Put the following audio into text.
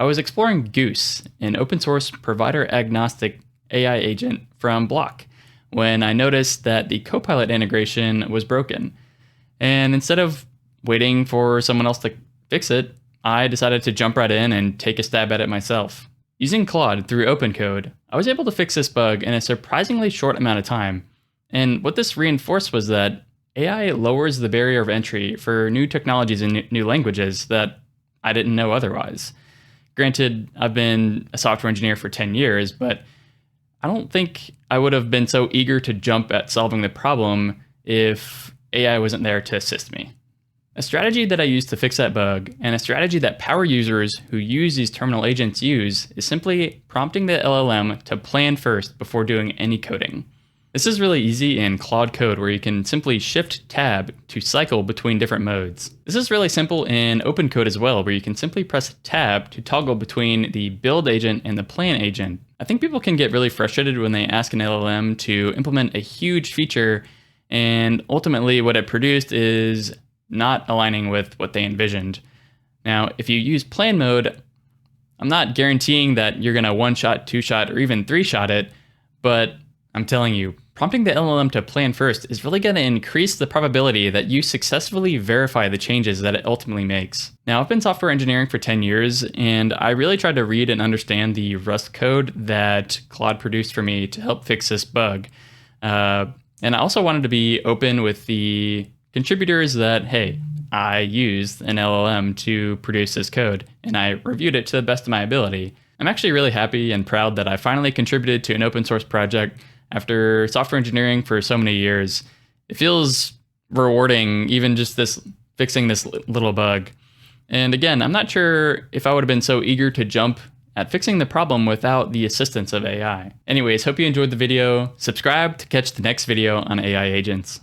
I was exploring Goose, an open source provider agnostic AI agent from Block, when I noticed that the Copilot integration was broken. And instead of waiting for someone else to fix it, I decided to jump right in and take a stab at it myself. Using Claude through OpenCode, I was able to fix this bug in a surprisingly short amount of time. And what this reinforced was that AI lowers the barrier of entry for new technologies and new languages that I didn't know otherwise. Granted, I've been a software engineer for 10 years, but I don't think I would have been so eager to jump at solving the problem if AI wasn't there to assist me. A strategy that I use to fix that bug, and a strategy that power users who use these terminal agents use, is simply prompting the LLM to plan first before doing any coding. This is really easy in Claude Code, where you can simply shift tab to cycle between different modes. This is really simple in OpenCode as well, where you can simply press tab to toggle between the build agent and the plan agent. I think people can get really frustrated when they ask an LLM to implement a huge feature, and ultimately what it produced is not aligning with what they envisioned. Now, if you use plan mode, I'm not guaranteeing that you're gonna one-shot, two-shot, or even three-shot it, but I'm telling you, prompting the LLM to plan first is really going to increase the probability that you successfully verify the changes that it ultimately makes. Now, I've been software engineering for 10 years, and I really tried to read and understand the Rust code that Claude produced for me to help fix this bug. And I also wanted to be open with the contributors that, hey, I used an LLM to produce this code, and I reviewed it to the best of my ability. I'm actually really happy and proud that I finally contributed to an open source project after software engineering for so many years. It feels rewarding, even just fixing this little bug. And again, I'm not sure if I would have been so eager to jump at fixing the problem without the assistance of AI. Anyways, hope you enjoyed the video. Subscribe to catch the next video on AI agents.